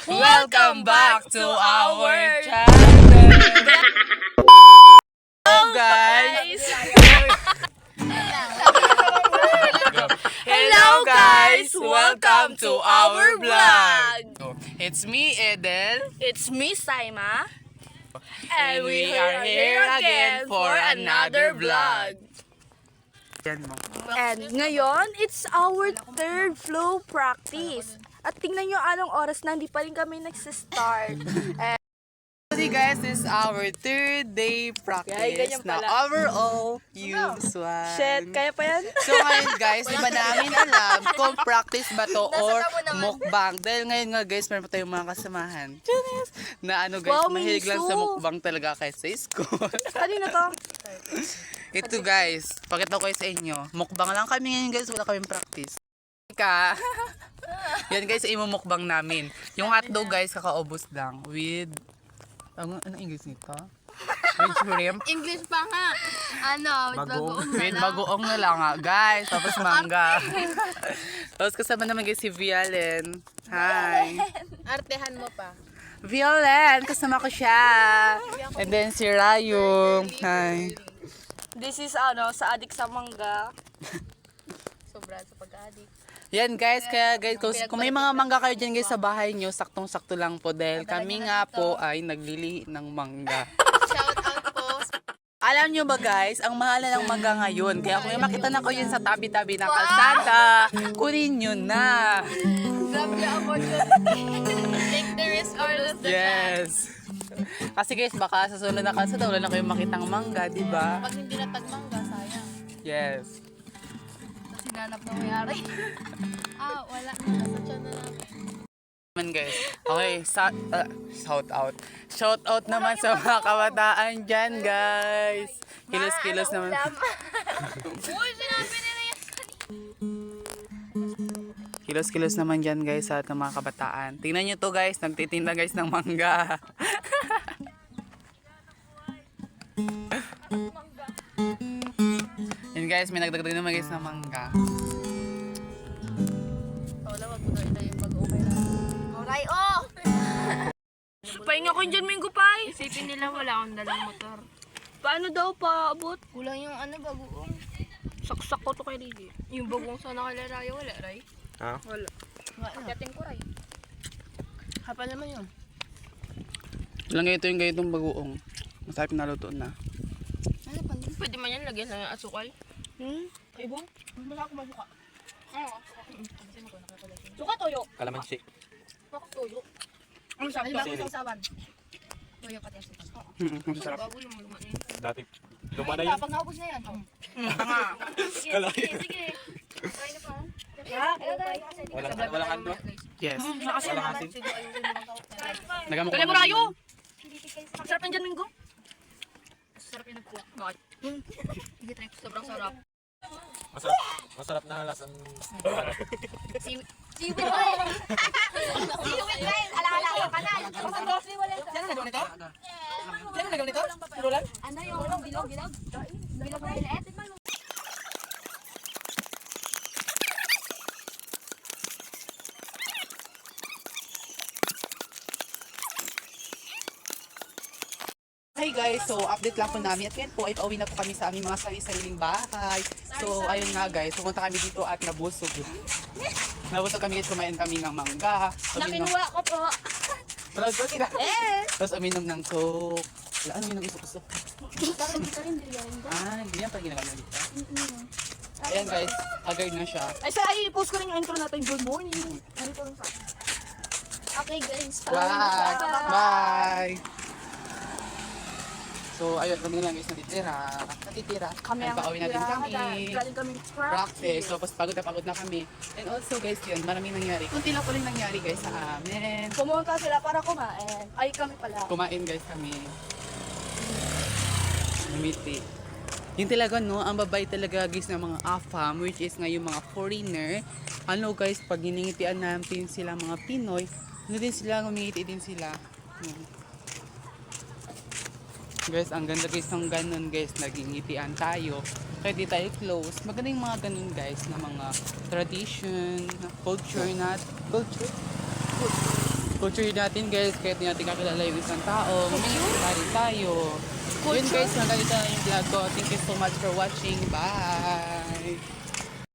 Welcome back to our channel. Hello guys. Hello guys. Welcome to our vlog. It's me, Edel. It's me, Saima. And we are here again for another vlog. Yan mo. And ngayon, it's our third flow practice. At tingnan nyo anong oras na hindi pa rin kami nagsistart. And So guys, this is our third day practice ganyan na pala. overall use one. shit, kaya pa yan? So ngayon guys, di ba namin alam kung practice ba to or mukbang. Dahil ngayon nga guys, meron pa tayong mga kasamahan. Na ano guys, Wow, mahilig lang sa Minsu. mukbang talaga kaysa sa school. Kanina to? Ito guys, pakita ko kayo sa inyo. Mukbang lang kami ngayon guys, wala kaming practice. Ka. Yan guys, imumukbang namin. Yung hotdog guys, kakaubos lang with ano English nito? With shrimp. English pa nga. Ano, With bagoong na lang nga, guys. Tapos mangga. Tapos kasama naman guys si Vialen. Hi. Artehan mo pa. Vialen, kasama ko siya. And then si Rayo. Hi. This is sa adik sa mangga. Sobra sa pag-adik. Yan guys, kaya guys, kung may mga mangga kayo dyan guys sa bahay nyo, saktong-sakto lang po dahil kami nga po ay naglili ng mangga. Shout out po. Alam nyo ba guys, ang mahal na ng mangga ngayon. Kaya kung makita na ko yun sa tabi-tabi ng kalsada, kunin nyo na. Grab your opportunity. Take the risk or lose the chance. Yes. Kasi guys, baka sa sunod na kalsada, wala na kayong makitang mangga, di ba? Pag hindi natagmangga, sayang. Yes. Sinanap na mayari. Wala. Nasa tiyan na namin. Naman guys. Okay, shout out. Shout out naman sa mga kabataan dyan, guys. Kilos-kilos naman. Uy, sinabi nila yan. Kilos-kilos naman dyan, guys, sa mga kabataan. Tingnan nyo to, guys. Nagtitinda, guys, ng mangga. Yan, guys. May nagdagdag naman, guys, ng mangga. Wala, wag mo na yung pag-umay na. Alright, oh! Pahinga ko dyan, Minggo Pai. Isipin nila wala akong dalang motor. Paano daw paabot? Kulang yung bagoong. Saksak ko to kay Lily. Yung bagong sana kay Rayo, wala, Ray? Ha? Wala. Pagdating ko, Ray. Hapa naman yun. Lang ito yung gayetong bagoong. Masarap na luto na. Ano pa? Pwede man yan, lagyan ng asukal. Ibong? Wala ako masuka. Suka toyo. Kalamansi. Bakit tuyo? Ano sabi ba? Sili. Tuyo pati asukal. Masarap. Bago yung mga yun. Dati. Luma na yun. Pag naubos na yan. Sige, sige, sige. Try na pa. Walang ano. Yes. Walang asin. Nagamok Kaya mo Rayo! Sarap yan dyan, Minggo. Sarap yung nagkuha. Bakit? Sige, try ko. Sobrang sarap. Masarap na lasang. Siwit guys! Siwit guys! Ala-ala yung kanal! Saan ang ganito? Saan ang ganito? Sirulan? Ano yung bilog? Bilog na maliit? Hi guys, so update lang po namin at ngayon po ay pauwi na po kami sa aming mga sariling bahay. So ayun nga guys, pumunta kami dito at nabusog. Nabusog kami guys, kumain kami ng mangga. Nakinuha ko po. Tapos uminom ng coke. Wala, ano uminom ng coke? Hindi yan pala ginagawa dito. Ayan guys, haggard na siya. Ay, sa i-post ko rin yung intro natin. Good morning. Okay guys. Bye! Bye! So ayun, kami na lang guys natitira. Kami ang pauwi natin kami. Galing kami Practice. So, pagod na kami. And also guys, yun, maraming nangyari. Kunti lang po rin nangyari guys sa amin. Pumunta sila para kumain. Ay, kami pala. Kumain guys kami. Namiti. Yung talaga no, ang babay talaga guys ng mga AFAM, which is nga yung mga foreigner. Ano guys, pag hiningitian natin sila mga Pinoy, ano din sila, ngumingiti din sila. Guys, ang ganda guys ng ganun guys, nagingitian tayo. Kaya di tayo close. Maganda yung mga ganun guys, na mga tradition, culture. culture natin guys, kahit di natin kakilala yung isang tao, may tayo. Yun guys, hanggang ito na yung vlog ko. Thank you so much for watching. Bye!